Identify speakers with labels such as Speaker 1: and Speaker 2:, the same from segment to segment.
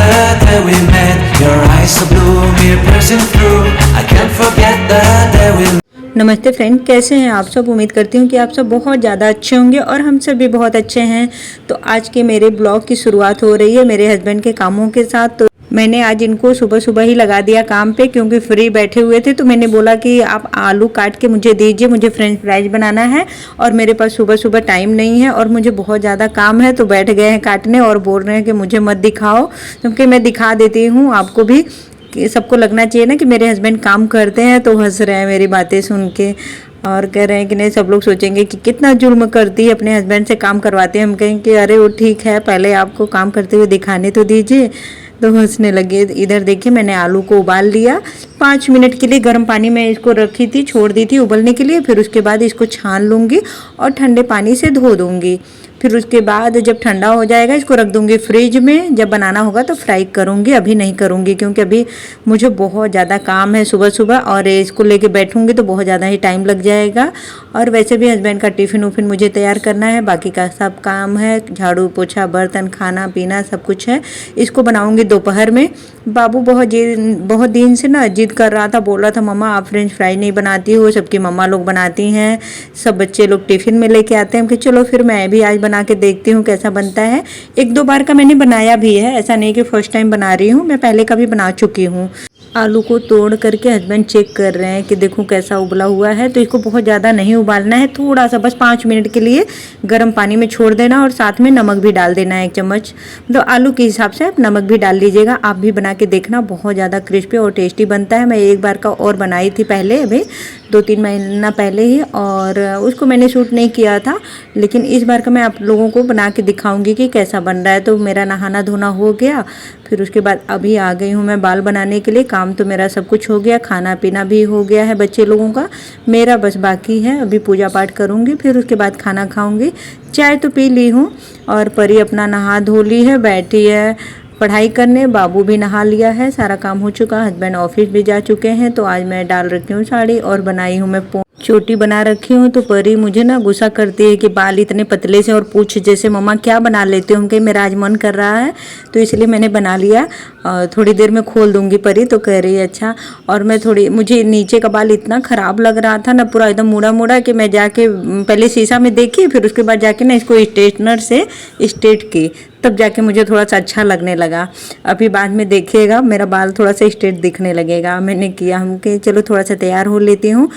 Speaker 1: the day we met. Your eyes so blue, me piercing through. I can't forget the day we met.
Speaker 2: नमस्ते friend, कैसे हैं आप सब। उम्मीद करती हूँ कि आप सब बहुत ज़्यादा अच्छे होंगे और हम सब भी बहुत अच्छे हैं। तो आज के मेरे ब्लॉग की शुरुआत हो रही है मेरे हस्बैंड के कामों के साथ। तो मैंने आज इनको सुबह सुबह ही लगा दिया काम पे, क्योंकि फ्री बैठे हुए थे। तो मैंने बोला कि आप आलू काट के मुझे दीजिए, मुझे फ्रेंच फ्राइज बनाना है और मेरे पास सुबह सुबह टाइम नहीं है और मुझे बहुत ज़्यादा काम है। तो बैठ गए हैं काटने और बोल रहे हैं कि मुझे मत दिखाओ, क्योंकि मैं दिखा देती हूँ आपको भी, कि सबको लगना चाहिए ना कि मेरे हस्बैंड काम करते हैं। तो हंस रहे हैं मेरी बातें सुन के और कह रहे हैं कि नहीं, सब लोग सोचेंगे कि कितना जुर्म करती है, अपने हस्बैंड से काम करवाते हैं। हम कहें कि अरे वो ठीक है, पहले आपको काम करते हुए दिखाने तो दीजिए। तो हंसने लगे। इधर देखिए, मैंने आलू को उबाल लिया 5 मिनट के लिए। गर्म पानी में इसको रखी थी, छोड़ दी थी उबलने के लिए। फिर उसके बाद इसको छान लूँगी और ठंडे पानी से धो दूँगी। फिर उसके बाद जब ठंडा हो जाएगा इसको रख दूँगी फ्रिज में। जब बनाना होगा तो फ्राई करूँगी, अभी नहीं करूँगी, क्योंकि अभी मुझे बहुत ज़्यादा काम है सुबह सुबह और इसको लेके बैठूँगी तो बहुत ज़्यादा ही टाइम लग जाएगा। और वैसे भी हस्बैंड का टिफ़िन उफ़िन मुझे तैयार करना है, बाकी का सब काम है, झाड़ू पोछा बर्तन खाना पीना सब कुछ है। इसको बनाऊँगी दोपहर में। बाबू बहुत दिन से ना जिद कर रहा था, बोल रहा था मम्मा आप फ्रेंच फ्राई नहीं बनाती हो, सबकी मम्मा लोग बनाती हैं, सब बच्चे लोग टिफ़िन में लेके आते हैं। कि चलो फिर मैं भी आज बना के देखती हूँ कैसा बनता है। 1-2 बार का मैंने बनाया भी है, ऐसा नहीं कि फर्स्ट टाइम बना रही हूँ, मैं पहले कभी बना चुकी हूँ। आलू को तोड़ करके हस्बैंड चेक कर रहे हैं कि देखो कैसा उबला हुआ है। तो इसको बहुत ज़्यादा नहीं उबालना है, थोड़ा सा बस 5 मिनट के लिए गर्म पानी में छोड़ देना और साथ में नमक भी डाल देना है 1 चम्मच। मतलब आलू के हिसाब से आप नमक भी डाल लीजिएगा। आप भी बना के देखना, बहुत ज़्यादा क्रिस्पी और टेस्टी बनता है। मैं एक बार का और बनाई थी पहले, अभी 2-3 महीना पहले ही, और उसको मैंने शूट नहीं किया था। लेकिन इस बार का मैं आप लोगों को बना के दिखाऊंगी कि कैसा बन रहा है। तो मेरा नहाना धोना हो गया, फिर उसके बाद अभी आ गई हूँ मैं बाल बनाने के लिए। काम तो मेरा सब कुछ हो गया, खाना पीना भी हो गया है बच्चे लोगों का, मेरा बस बाकी है। अभी पूजा पाठ करूँगी, फिर उसके बाद खाना खाऊँगी। चाय तो पी ली हूँ और परी अपना नहा धो ली है, बैठी है पढ़ाई करने। बाबू भी नहा लिया है, सारा काम हो चुका। हस्बैंड ऑफिस भी जा चुके हैं। तो आज मैं डाल रखी हूँ साड़ी और बनाई हूँ मैं चोटी बना रखी हूँ। तो परी मुझे ना गुस्सा करती है कि बाल इतने पतले से और पूछ जैसे, मम्मा क्या बना लेते हो। हम कहीं मेरा आज मन कर रहा है तो इसलिए मैंने बना लिया। थोड़ी देर में खोल दूंगी परी। तो कह रही है अच्छा। और मैं मुझे नीचे का बाल इतना ख़राब लग रहा था ना, पूरा एकदम मुड़ा मुड़ा, कि मैं जाके पहले शीशा में देखी, फिर उसके बाद जाके ना इसको स्ट्रेटनर से स्ट्रेट की, तब जाके मुझे थोड़ा सा अच्छा लगने लगा। अभी बाद में देखिएगा मेरा बाल थोड़ा सा स्ट्रेट दिखने लगेगा। मैंने किया, हम कि चलो थोड़ा सा तैयार हो लेती हूँ।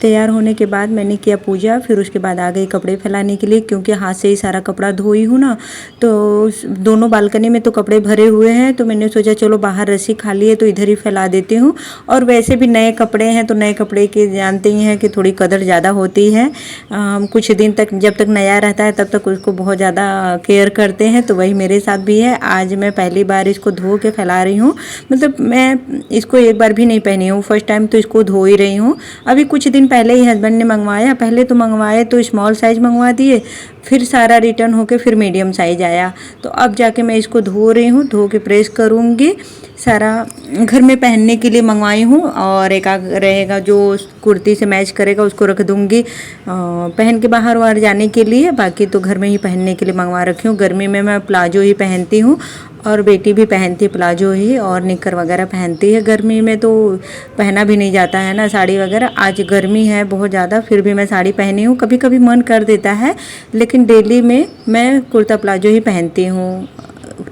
Speaker 2: तैयार होने के बाद मैंने किया पूजा। फिर उसके बाद आ गई कपड़े फैलाने के लिए, क्योंकि हाथ से ही सारा कपड़ा धोई हूँ ना। तो दोनों बालकनी में तो कपड़े भरे हुए हैं। तो मैंने सोचा चलो बाहर रस्सी खाली है तो इधर ही फैला देती हूँ। और वैसे भी नए कपड़े हैं तो नए कपड़े की जानते ही हैं कि थोड़ी कदर ज़्यादा होती है। कुछ दिन तक, जब तक नया रहता है तब तक उसको बहुत ज़्यादा केयर करते हैं। तो वही मेरे साथ भी है। आज मैं पहली बार इसको धो के फैला रही हूँ। मतलब मैं इसको एक बार भी नहीं पहनी हूँ, फर्स्ट टाइम तो इसको धो ही रही हूँ। अभी कुछ दिन पहले ही हस्बैंड ने मंगवाया। पहले तो मंगवाए तो स्मॉल साइज़ मंगवा दिए, फिर सारा रिटर्न होके फिर मीडियम साइज़ आया। तो अब जाके मैं इसको धो रही हूँ, धो के प्रेस करूँगी। सारा घर में पहनने के लिए मंगवाई हूँ और एक रहेगा जो कुर्ती से मैच करेगा, उसको रख दूँगी पहन के बाहर वाहर जाने के लिए। बाकी तो घर में ही पहनने के लिए मंगवा रखी हूँ। गर्मी में मैं प्लाजो ही पहनती हूँ और बेटी भी पहनती प्लाजो ही, और निकर वगैरह पहनती है। गर्मी में तो पहना भी नहीं जाता है ना साड़ी वगैरह। आज गर्मी है बहुत ज़्यादा, फिर भी मैं साड़ी पहनी हूँ। कभी कभी मन कर देता है, लेकिन डेली में मैं कुर्ता प्लाजो ही पहनती हूँ,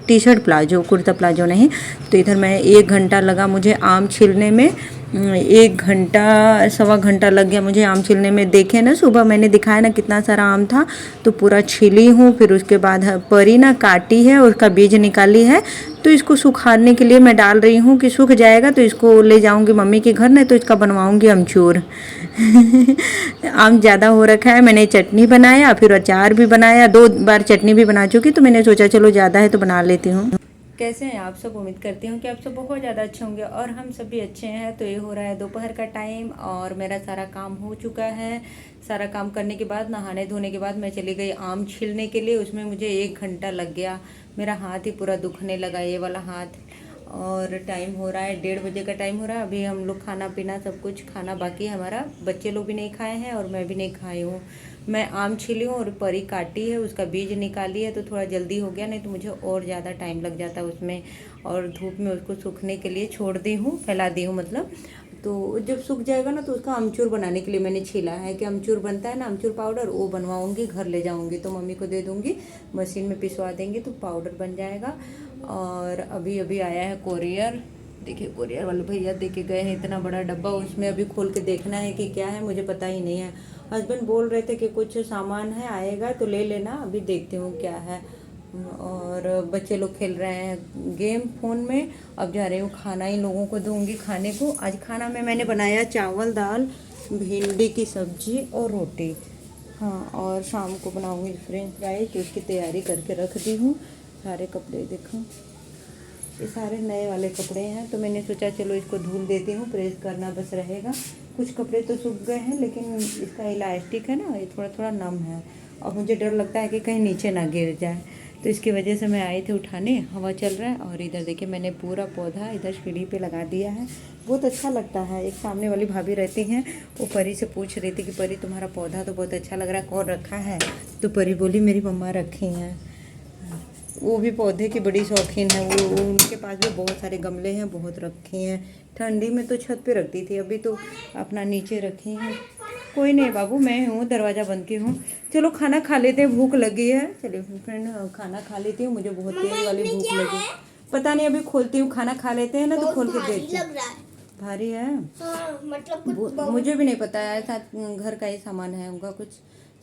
Speaker 2: T shirt palazzo, kurta palazzo नहीं। तो इधर मैं 1 घंटा लगा मुझे आम छीलने में, 1 घंटा सवा घंटा लग गया मुझे आम छीलने में। देखे ना सुबह मैंने दिखाया ना कितना सारा आम था, तो पूरा छीली हूँ। फिर उसके बाद परी ना काटी है, उसका बीज निकाली है। तो इसको सुखाने के लिए मैं डाल रही हूँ कि सूख जाएगा तो इसको ले जाऊँगी मम्मी के घर, नहीं तो इसका बनवाऊँगी अमचूर। आम ज़्यादा हो रखा है, मैंने चटनी बनाया, फिर अचार भी बनाया, 2 बार चटनी भी बना चुकी। तो मैंने सोचा चलो ज़्यादा है तो बना लेती हूँ। कैसे हैं आप सब। उम्मीद करती हूँ कि आप सब बहुत ज़्यादा अच्छे होंगे और हम सब भी अच्छे हैं। तो ये हो रहा है दोपहर का टाइम और मेरा सारा काम हो चुका है। सारा काम करने के बाद नहाने धोने के बाद मैं चली गई आम छीलने के लिए। उसमें मुझे 1 घंटा लग गया। मेरा हाथ ही पूरा दुखने लगा, ये वाला हाथ। और टाइम हो रहा है 1:30 बजे का टाइम हो रहा है। अभी हम लोग खाना पीना सब कुछ खाना बाकी है हमारा। बच्चे लोग भी नहीं खाए हैं और मैं भी नहीं खाई हूँ। मैं आम छीली हूँ और परी काटी है, उसका बीज निकाली है, तो थोड़ा जल्दी हो गया, नहीं तो मुझे और ज़्यादा टाइम लग जाता है उसमें। और धूप में उसको सूखने के लिए छोड़ दी हूँ, फैला दी हूँ मतलब। तो जब सूख जाएगा ना तो उसका अमचूर बनाने के लिए मैंने छीला है कि अमचूर बनता है ना, अमचूर पाउडर, वो बनवाऊँगी, घर ले जाऊँगी तो मम्मी को दे दूँगी, मशीन में पिसवा देंगे तो पाउडर बन जाएगा। और अभी अभी आया है कोरियर। देखिए कोरियर वाले भैया दे के गए हैं इतना बड़ा डब्बा, उसमें अभी खोल के देखना है कि क्या है, मुझे पता ही नहीं है। हस्बैंड बोल रहे थे कि कुछ सामान है आएगा तो ले लेना, अभी देखती हूँ क्या है। और बच्चे लोग खेल रहे हैं गेम फ़ोन में। अब जा रही हूँ खाना इन लोगों को दूंगी खाने को। आज खाना में मैंने बनाया चावल दाल भिंडी की सब्जी और रोटी। हाँ, और शाम को बनाऊंगी फ्रेंच फ्राई, तो उसकी तैयारी करके रख दी हूँ। सारे कपड़े देखो, ये सारे नए वाले कपड़े हैं, तो मैंने सोचा चलो इसको धुल देती हूँ, प्रेस करना बस रहेगा। कुछ कपड़े तो सूख गए हैं लेकिन इसका इलास्टिक है ना, ये थोड़ा थोड़ा नम है और मुझे डर लगता है कि कहीं नीचे ना गिर जाए, तो इसकी वजह से मैं आई थी उठाने। हवा चल रहा है और इधर देखिए मैंने पूरा पौधा इधर सीढ़ी पे लगा दिया है। बहुत अच्छा लगता है। एक सामने वाली भाभी रहती हैं, वो परी से पूछ रही थी कि परी तुम्हारा पौधा तो बहुत अच्छा लग रहा है, कौन रखा है? तो परी बोली मेरी मम्मा रखी हैं। वो भी पौधे की बड़ी शौकीन है। वो उनके पास भी बहुत सारे गमले हैं, बहुत रखे हैं। ठंडी में तो छत पे रखती थी, अभी तो अपना नीचे रखी हैं। कोई नहीं बाबू, मैं हूँ, दरवाज़ा बंद की हूँ। चलो खाना खा लेते हैं, भूख लगी है। चलिए फ्रेंड खाना खा लेती हूँ, मुझे बहुत तेज वाली भूख लगी। पता नहीं, अभी खोलती हूँ, खाना खा लेते हैं ना तो खोल के देखती हूँ। भारी है
Speaker 3: हाँ, मतलब
Speaker 2: मुझे भी नहीं पता है, शायद घर का ही सामान है उनका, कुछ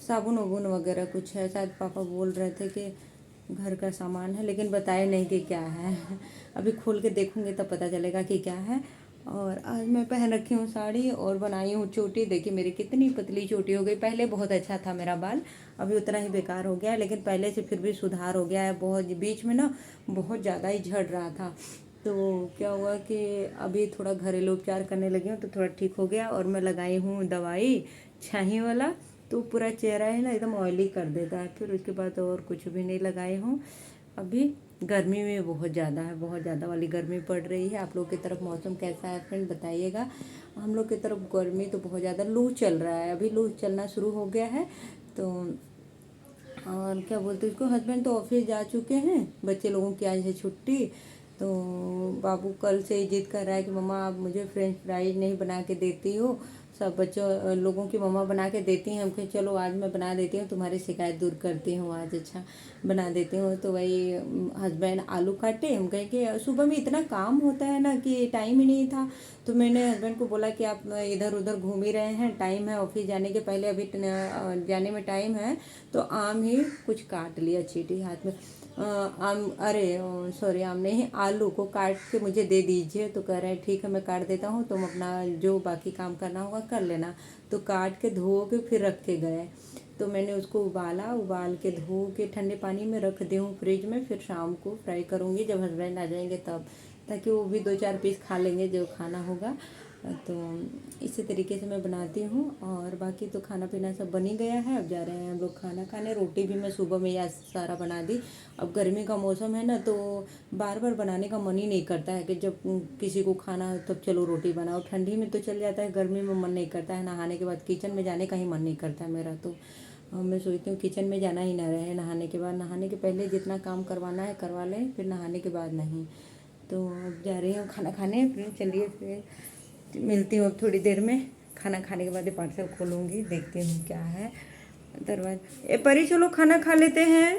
Speaker 2: साबुन वाबुन वगैरह कुछ है। शायद पापा बोल रहे थे कि घर का सामान है, लेकिन बताए नहीं कि क्या है। अभी खोल के देखूंगी तब पता चलेगा कि क्या है। और आज मैं पहन रखी हूँ साड़ी और बनाई हूँ चोटी। देखिए मेरी कितनी पतली चोटी हो गई। पहले बहुत अच्छा था मेरा बाल, अभी उतना ही बेकार हो गया है, लेकिन पहले से फिर भी सुधार हो गया है बहुत। बीच में ना बहुत ज़्यादा ही झड़ रहा था, तो क्या हुआ कि अभी थोड़ा घरेलू उपचार करने लगी हूँ तो थोड़ा ठीक हो गया। और मैं लगाई हूँ दवाई छाही वाला, तो पूरा चेहरा है ना एकदम ऑयली कर देता है। फिर उसके बाद और कुछ भी नहीं लगाई हूँ। अभी गर्मी में बहुत ज़्यादा है, बहुत ज़्यादा वाली गर्मी पड़ रही है। आप लोग की तरफ मौसम कैसा है फ्रेंड बताइएगा। हम लोग की तरफ गर्मी तो बहुत ज़्यादा, लू चल रहा है, अभी लू चलना शुरू हो गया है। तो और क्या बोलते हैं उसको, हस्बैंड तो ऑफिस जा चुके हैं, बच्चे लोगों की आज है छुट्टी। तो बाबू कल से ही जिद कर रहा है कि मम्मा आप मुझे फ्रेंच फ्राइज नहीं बना के देती हो, सब बच्चों लोगों की मम्मा बना के देती हैं। हम कहे चलो आज मैं बना देती हूँ, तुम्हारी शिकायत दूर करती हूँ, आज अच्छा बना देती हूँ। तो वही हस्बैंड आलू काटे, हम कहे कि सुबह में इतना काम होता है ना कि टाइम ही नहीं था। तो मैंने हस्बैंड को बोला कि आप इधर उधर घूम ही रहे हैं, टाइम है ऑफिस जाने के पहले, अभी जाने में टाइम है, तो आम ही कुछ काट लिया चीटी हाथ में। आम, अरे सॉरी आम नहीं, आलू को काट के मुझे दे दीजिए। तो कह रहे हैं ठीक है मैं काट देता हूँ, तुम अपना जो बाकी काम करना होगा कर लेना। तो काट के धो के फिर रख के गए। तो मैंने उसको उबाल के धो के ठंडे पानी में रख दी हूँ फ्रिज में। फिर शाम को फ्राई करूँगी जब हस्बैंड आ जाएंगे तब, ताकि वो भी 2-4 पीस खा लेंगे जो खाना होगा। तो इसी तरीके से मैं बनाती हूँ। और बाकी तो खाना पीना सब बन ही गया है। अब जा रहे हैं हम लोग खाना खाने। रोटी भी मैं सुबह में या सारा बना दी। अब गर्मी का मौसम है ना, तो बार बार बनाने का मन ही नहीं करता है कि जब किसी को खाना हो तब चलो रोटी बनाओ। ठंडी में तो चल जाता है, गर्मी में मन नहीं करता है। नहाने के बाद किचन में जाने का ही मन नहीं करता है मेरा। तो मैं सोचती हूँ किचन में जाना ही ना रहे नहाने के बाद। नहाने के पहले जितना काम करवाना है करवा लें, फिर नहाने के बाद नहीं। तो अब जा रही हूँ खाना खाने। फिर चलिए फिर मिलती हूँ अब थोड़ी देर में। खाना खाने के बाद ये पार्सल खोलूँगी, देखती हूँ क्या है। दरवाजा परी चलो खाना खा लेते हैं।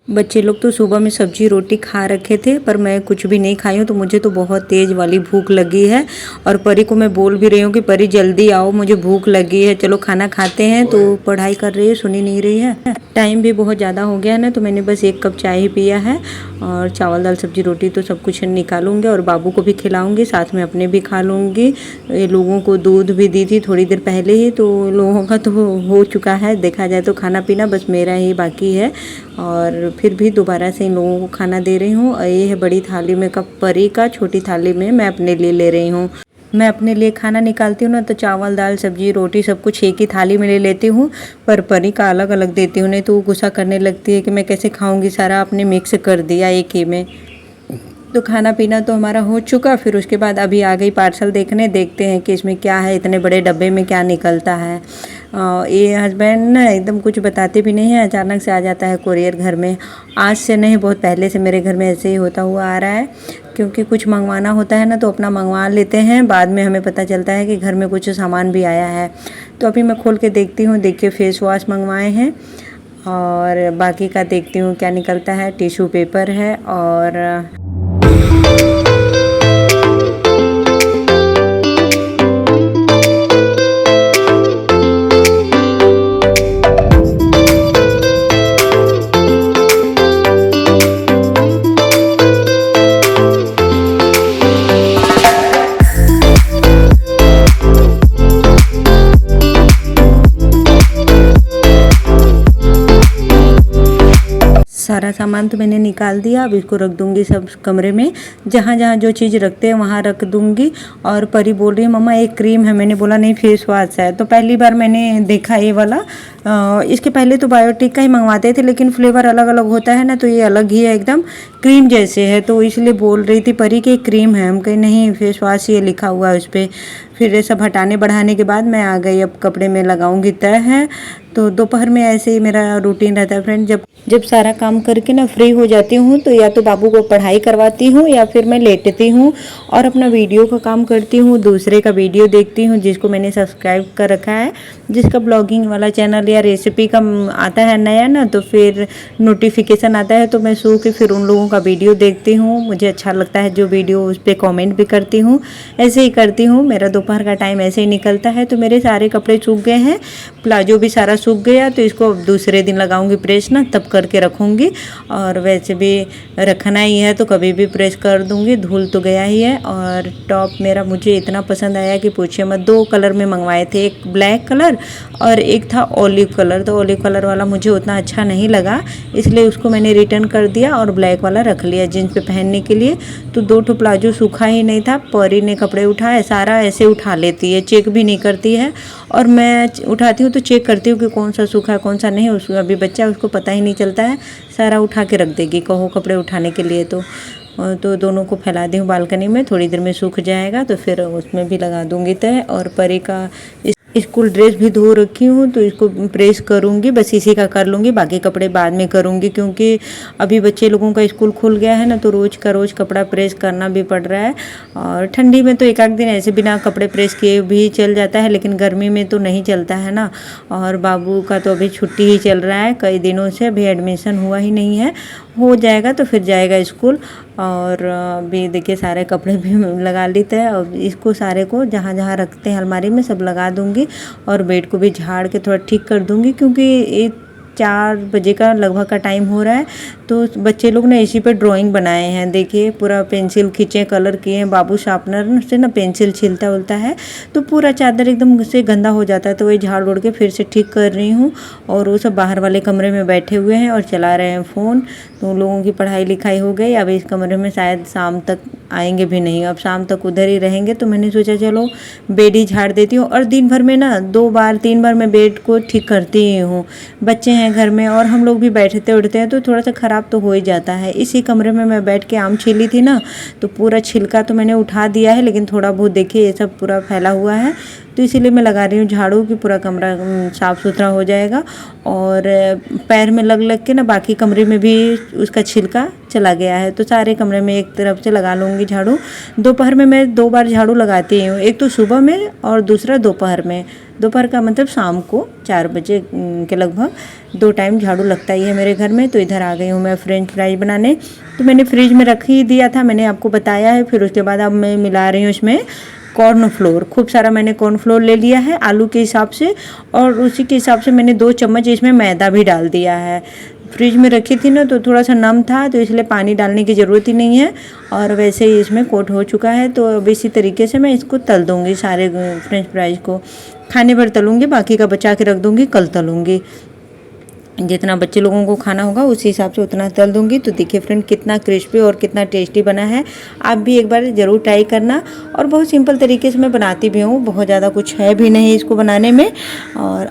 Speaker 2: बच्चे लोग तो सुबह में सब्जी रोटी खा रखे थे, पर मैं कुछ भी नहीं खाई हूँ, तो मुझे तो बहुत तेज़ वाली भूख लगी है। और परी को मैं बोल भी रही हूँ कि परी जल्दी आओ, मुझे भूख लगी है, चलो खाना खाते हैं। तो पढ़ाई कर रही है, सुनी नहीं रही है। टाइम भी बहुत ज़्यादा हो गया है ना, तो मैंने बस 1 कप चाय ही पिया है। और चावल दाल सब्जी रोटी तो सब कुछ निकालूंगी और बाबू को भी खिलाऊंगी, साथ में अपने भी खा लूँगी। ये लोगों को दूध भी दी थी थोड़ी देर पहले ही, तो लोगों का तो हो चुका है देखा जाए तो खाना पीना, बस मेरा ही बाकी है। और फिर भी दोबारा से इन लोगों को खाना दे रही हूँ। और ये है बड़ी थाली में कप परी का, छोटी थाली में मैं अपने लिए ले रही हूँ। मैं अपने लिए खाना निकालती हूँ ना तो चावल दाल सब्जी रोटी सब कुछ एक ही थाली में ले लेती हूँ, पर परी का अलग अलग देती हूँ, नहीं तो वो गुस्सा करने लगती है कि मैं कैसे खाऊंगी, सारा आपने मिक्स कर दिया एक ही में। तो खाना पीना तो हमारा हो चुका। फिर उसके बाद अभी आ गई पार्सल देखने, देखते हैं कि इसमें क्या है, इतने बड़े डब्बे में क्या निकलता है। ये हस्बैंड ना एकदम कुछ बताते भी नहीं है, अचानक से आ जाता है कुरियर घर में। आज से नहीं, बहुत पहले से मेरे घर में ऐसे ही होता हुआ आ रहा है, क्योंकि कुछ मंगवाना होता है ना तो अपना मंगवा लेते हैं, बाद में हमें पता चलता है कि घर में कुछ सामान भी आया है। तो अभी मैं खोल के देखती हूँ, देखिए फेस वॉश मंगवाए हैं और बाकी का देखती हूँ क्या निकलता है। टिश्यू पेपर है और सारा सामान तो मैंने निकाल दिया। अब इसको रख दूंगी सब कमरे में, जहाँ जहाँ जो चीज़ रखते हैं वहाँ रख दूंगी। और परी बोल रही है मम्मा एक क्रीम है, मैंने बोला नहीं फेस वॉश है। तो पहली बार मैंने देखा ये वाला। इसके पहले तो बायोटिक का ही मंगवाते थे, लेकिन फ्लेवर अलग अलग होता है ना, तो ये अलग ही है, एकदम क्रीम जैसे है। तो इसलिए बोल रही थी परी कि क्रीम है, हम कहीं नहीं फेस वॉश ये लिखा हुआ है उस पर। फिर ये सब हटाने बढ़ाने के बाद मैं आ गई, अब कपड़े में लगाऊंगी तय है। तो दोपहर में ऐसे ही मेरा रूटीन रहता है फ्रेंड, जब सारा काम करके ना फ्री हो जाती हूँ तो या तो बाबू को पढ़ाई करवाती हूँ या फिर मैं लेटती हूँ और अपना वीडियो का काम करती हूँ, दूसरे का वीडियो देखती हूँ जिसको मैंने सब्सक्राइब कर रखा है, जिसका ब्लॉगिंग वाला चैनल या रेसिपी का आता है नया ना, तो फिर नोटिफिकेशन आता है तो मैं सो के फिर उन लोगों का वीडियो देखती हूँ। मुझे अच्छा लगता है जो वीडियो, उस पर कॉमेंट भी करती हूँ, ऐसे ही करती हूँ। मेरा दोपहर का टाइम ऐसे ही निकलता है। तो मेरे सारे कपड़े सूख गए हैं, प्लाजो भी सारा सूख गया, तो इसको अब दूसरे दिन लगाऊंगी प्रेस ना, तब करके रखूंगी। और वैसे भी रखना ही है तो कभी भी प्रेस कर दूंगी, धुल तो गया ही है। और टॉप मेरा मुझे इतना पसंद आया कि पूछिए मत। 2 कलर में मंगवाए थे, एक ब्लैक कलर और एक था ऑलिव कलर। तो ऑलिव कलर वाला मुझे उतना अच्छा नहीं लगा, इसलिए उसको मैंने रिटर्न कर दिया और ब्लैक वाला रख लिया जीन्स पे पहनने के लिए। तो 2 ठो प्लाजो सूखा ही नहीं था। परी ने कपड़े उठाए, सारा ऐसे उठा लेती है, चेक भी नहीं करती है। और मैं उठाती हूँ तो चेक करती हूँ कि कौन सा सूखा है कौन सा नहीं। उसको अभी बच्चा, उसको पता ही नहीं चलता है, सारा उठा के रख देगी कहो कपड़े उठाने के लिए। तो दोनों को फैला दी हूँ बालकनी में, थोड़ी देर में सूख जाएगा तो फिर उसमें भी लगा दूंगी तय। और परी का स्कूल ड्रेस भी धो रखी हूँ तो इसको प्रेस करूँगी, बस इसी का कर लूँगी, बाकी कपड़े बाद में करूँगी, क्योंकि अभी बच्चे लोगों का स्कूल खुल गया है ना, तो रोज़ का रोज़ कपड़ा प्रेस करना भी पड़ रहा है। और ठंडी में तो एक आध दिन ऐसे बिना कपड़े प्रेस किए भी चल जाता है, लेकिन गर्मी में तो नहीं चलता है ना। और बाबू का तो अभी छुट्टी ही चल रहा है कई दिनों से, अभी एडमिशन हुआ ही नहीं है, हो जाएगा तो फिर जाएगा स्कूल। और अभी देखिए सारे कपड़े भी लगा लेते हैं और इसको सारे को जहाँ जहाँ रखते हैं अलमारी में सब लगा दूँगी। और बेड को भी झाड़ के थोड़ा ठीक कर दूँगी, क्योंकि ये 4 बजे का लगभग का टाइम हो रहा है। तो बच्चे लोग ना इसी पर ड्राइंग बनाए हैं, देखिए पूरा पेंसिल खींचे, कलर किए हैं। बाबू शार्पनर से ना पेंसिल छिलता उलता है तो पूरा चादर एकदम से गंदा हो जाता है, तो वही झाड़ उड़ के फिर से ठीक कर रही हूँ। और वो सब बाहर वाले कमरे में बैठे हुए हैं और चला रहे हैं फ़ोन। तो उन लोगों की पढ़ाई लिखाई हो गई, अब इस कमरे में शायद शाम तक आएंगे भी नहीं, अब शाम तक उधर ही रहेंगे। तो मैंने सोचा चलो बेड ही झाड़ देती हूँ। और दिन भर में ना 2 बार 3 बार मैं बेड को ठीक करती ही हूँ, बच्चे हैं घर में और हम लोग भी बैठते उठते हैं तो थोड़ा सा ख़राब तो हो ही जाता है। इसी कमरे में मैं बैठ के आम छीली थी ना, तो पूरा छिलका तो मैंने उठा दिया है, लेकिन थोड़ा बहुत देखिए ये सब पूरा फैला हुआ है, तो इसीलिए मैं लगा रही हूँ झाड़ू कि पूरा कमरा साफ़ सुथरा हो जाएगा। और पैर में लग लग के ना बाकी कमरे में भी उसका छिलका चला गया है, तो सारे कमरे में एक तरफ से लगा लूँगी झाड़ू। दोपहर में मैं 2 बार झाड़ू लगाती हूँ, एक तो सुबह में और दूसरा दोपहर में। दोपहर का मतलब शाम को 4 बजे के लगभग 2 टाइम झाड़ू लगता ही है मेरे घर में। तो इधर आ गई हूँ मैं फ्रेंच फ्राइज बनाने, तो मैंने फ्रिज में रख ही दिया था, मैंने आपको बताया है। फिर उसके बाद अब मैं मिला रही हूँ इसमें कॉर्न फ्लोर, खूब सारा मैंने कॉर्न फ्लोर ले लिया है आलू के हिसाब से, और उसी के हिसाब से मैंने 2 चम्मच इसमें मैदा भी डाल दिया है। फ्रिज में रखी थी ना तो थोड़ा सा नम था, तो इसलिए पानी डालने की ज़रूरत ही नहीं है। और वैसे ही इसमें कोट हो चुका है, तो अब इसी तरीके से मैं इसको तल दूँगी, सारे फ्रेंच फ्राइज को खाने भर तलूँगी, बाकी का बचा के रख दूँगी, कल तलूँगी। जितना बच्चे लोगों को खाना होगा उसी हिसाब से उतना तल दूंगी। तो देखिए फ्रेंड कितना क्रिस्पी और कितना टेस्टी बना है। आप भी एक बार ज़रूर ट्राई करना। और बहुत सिंपल तरीके से मैं बनाती भी हूँ, बहुत ज़्यादा कुछ है भी नहीं इसको बनाने में। और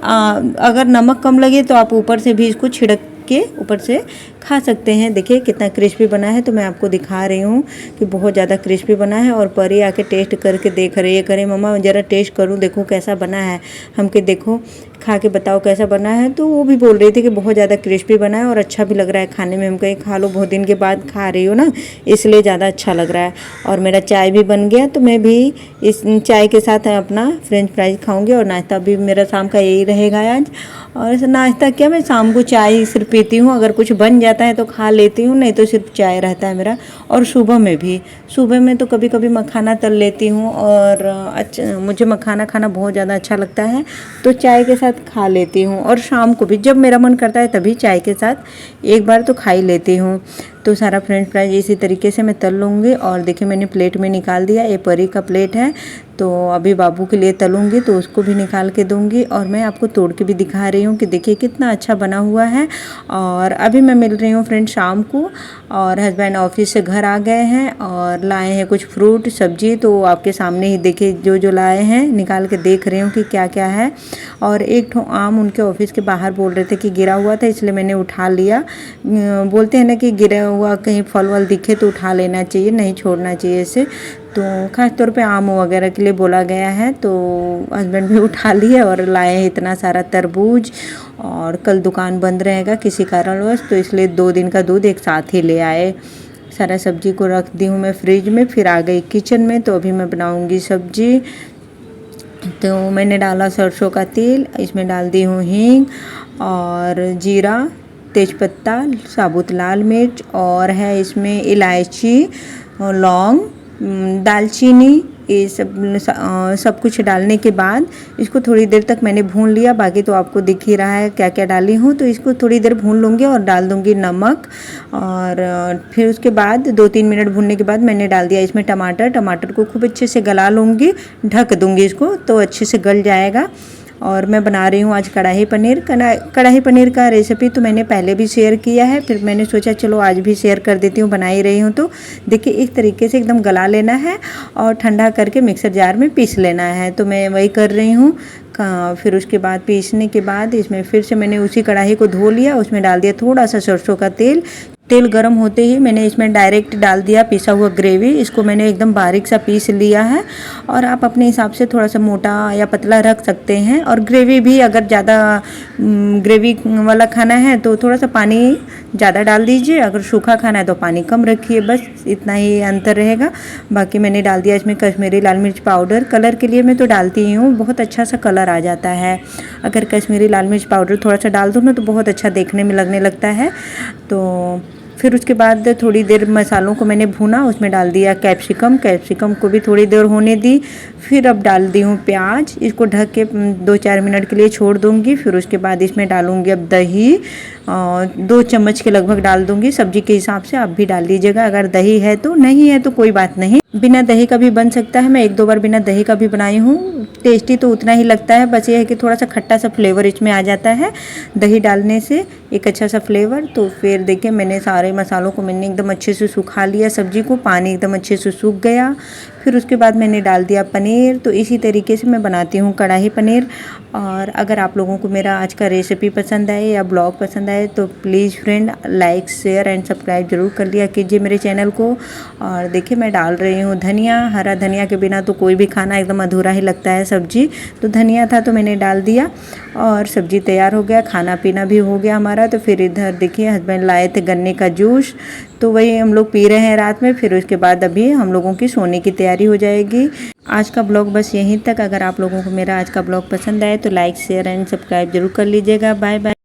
Speaker 2: अगर नमक कम लगे तो आप ऊपर से भी इसको छिड़क के ऊपर से खा सकते हैं। देखिए कितना क्रिस्पी बना है। तो मैं आपको दिखा रही हूँ कि बहुत ज़्यादा क्रिस्पी बना है। और परी आके टेस्ट करके देख रही है, करे मम्मा ज़रा टेस्ट करूँ, देखो कैसा बना है, हमके देखो खा के बताओ कैसा बना है। तो वो भी बोल रही थी कि बहुत ज़्यादा क्रिस्पी बना है और अच्छा भी लग रहा है खाने में। हम कहीं खा लो, बहुत दिन के बाद खा रही हो ना, इसलिए ज़्यादा अच्छा लग रहा है। और मेरा चाय भी बन गया, तो मैं भी इस चाय के साथ अपना फ्रेंच फ्राइज खाऊंगी। और नाश्ता भी मेरा शाम का यही रहेगा आज। और नाश्ता क्या, मैं शाम को चाय सिर्फ पीती हूँ, अगर कुछ बन जाता है तो खा लेती हूँ, नहीं तो सिर्फ चाय रहता है मेरा। और सुबह में भी, सुबह में तो कभी कभी मखाना तल लेती हूँ। और अच्छा, मुझे मखाना खाना बहुत ज़्यादा अच्छा लगता है, तो चाय के साथ खा लेती हूँ। और शाम को भी जब मेरा मन करता है तभी चाय के साथ एक बार तो खा ही लेती हूँ। तो सारा फ्रेंच फ्राइज इसी तरीके से मैं तल लूँगी। और देखिए मैंने प्लेट में निकाल दिया, ये परी का प्लेट है, तो अभी बाबू के लिए तलूँगी तो उसको भी निकाल के दूँगी। और मैं आपको तोड़ के भी दिखा रही हूँ कि देखिए कितना अच्छा बना हुआ है। और अभी मैं मिल रही हूँ फ्रेंड शाम को, और हस्बैंड ऑफिस से घर आ गए हैं और लाए हैं कुछ फ्रूट सब्जी। तो आपके सामने ही देखिए जो जो लाए हैं, निकाल के देख रही हूँ कि क्या क्या है। और एक ठो आम उनके ऑफिस के बाहर बोल रहे थे कि गिरा हुआ था, इसलिए मैंने उठा लिया। बोलते हैं ना कि गिरा हुआ कहीं फल वल दिखे तो उठा लेना चाहिए, नहीं छोड़ना चाहिए इसे। तो ख़ास तौर पे आम वगैरह के लिए बोला गया है। तो हस्बैंड भी उठा लिए और लाए हैं इतना सारा तरबूज। और कल दुकान बंद रहेगा किसी कारणवश, तो इसलिए 2 दिन का दूध एक साथ ही ले आए। सारा सब्जी को रख दी हूँ मैं फ्रिज में, फिर आ गई किचन में। तो अभी मैं बनाऊँगी सब्जी। तो मैंने डाला सरसों का तेल, इसमें डाल दी हूँ हींग और जीरा, तेज़पत्ता, साबुत लाल मिर्च, और है इसमें इलायची, लौंग, दालचीनी, ये सब कुछ डालने के बाद इसको थोड़ी देर तक मैंने भून लिया। बाकी तो आपको दिख ही रहा है क्या क्या डाली हूँ। तो इसको थोड़ी देर भून लूँगी और डाल दूँगी नमक। और फिर उसके बाद 2-3 मिनट भूनने के बाद मैंने डाल दिया इसमें टमाटर। टमाटर को खूब अच्छे से गला लूँगी, ढक दूँगी इसको तो अच्छे से गल जाएगा। और मैं बना रही हूँ आज कढ़ाई पनीर। कढ़ाई पनीर का रेसिपी तो मैंने पहले भी शेयर किया है, फिर मैंने सोचा चलो आज भी शेयर कर देती हूँ, बना ही रही हूँ। तो देखिए इस तरीके से एकदम गला लेना है और ठंडा करके मिक्सर जार में पीस लेना है। तो मैं वही कर रही हूँ। फिर उसके बाद पीसने के बाद इसमें फिर से मैंने उसी कढ़ाई को धो लिया, उसमें डाल दिया थोड़ा सा सरसों का तेल। तेल गरम होते ही मैंने इसमें डायरेक्ट डाल दिया पिसा हुआ ग्रेवी। इसको मैंने एकदम बारीक सा पीस लिया है। और आप अपने हिसाब से थोड़ा सा मोटा या पतला रख सकते हैं। और ग्रेवी भी अगर ज़्यादा ग्रेवी वाला खाना है तो थोड़ा सा पानी ज़्यादा डाल दीजिए, अगर सूखा खाना है तो पानी कम रखिए, बस इतना ही अंतर रहेगा। बाकी मैंने डाल दिया इसमें कश्मीरी लाल मिर्च पाउडर। कलर के लिए मैं तो डालती ही हूँ, बहुत अच्छा सा कलर आ जाता है अगर कश्मीरी लाल मिर्च पाउडर थोड़ा सा डाल दूँ ना, तो बहुत अच्छा देखने में लगने लगता है। तो फिर उसके बाद थोड़ी देर मसालों को मैंने भूना, उसमें डाल दिया कैप्सिकम को भी थोड़ी देर होने दी। फिर अब डाल दी हूँ प्याज, इसको ढक के 2-4 मिनट के लिए छोड़ दूँगी। फिर उसके बाद इसमें डालूँगी अब दही, 2 चम्मच के लगभग डाल दूँगी। सब्जी के हिसाब से आप भी डाल लीजिएगा, अगर दही है तो, नहीं है तो कोई बात नहीं, बिना दही का भी बन सकता है। मैं 1-2 बार बिना दही का भी बनाई हूँ, टेस्टी तो उतना ही लगता है, बस ये है कि थोड़ा सा खट्टा सा फ्लेवर इसमें आ जाता है दही डालने से, एक अच्छा सा फ्लेवर। तो फिर देखिए मैंने सारे मसालों को मैंने एकदम अच्छे से सुखा लिया, सब्जी को पानी एकदम अच्छे से सूख गया। फिर उसके बाद मैंने डाल दिया पनीर। तो इसी तरीके से मैं बनाती हूँ कढ़ाई पनीर। और अगर आप लोगों को मेरा आज का रेसिपी पसंद आए या ब्लॉग पसंद आए तो please friend like share and subscribe जरूर कर लिया कीजिए मेरे चैनल को। और देखिए मैं डाल रही हूँ धनिया, हरा धनिया के बिना तो कोई भी खाना एकदम अधूरा ही लगता है सब्जी। तो धनिया था तो मैंने डाल दिया और सब्जी तैयार हो गया, खाना पीना भी हो गया हमारा। तो फिर इधर देखिए हस्बैंड लाए थे गन्ने का जूस, तो वही हम लोग पी रहे हैं रात में। फिर उसके बाद अभी हम लोगों की सोने की तैयारी हो जाएगी। आज का ब्लॉग बस यहीं तक। अगर आप लोगों को मेरा आज का ब्लॉग पसंद आए तो लाइक शेयर एंड सब्सक्राइब जरूर कर लीजिएगा। Bye bye.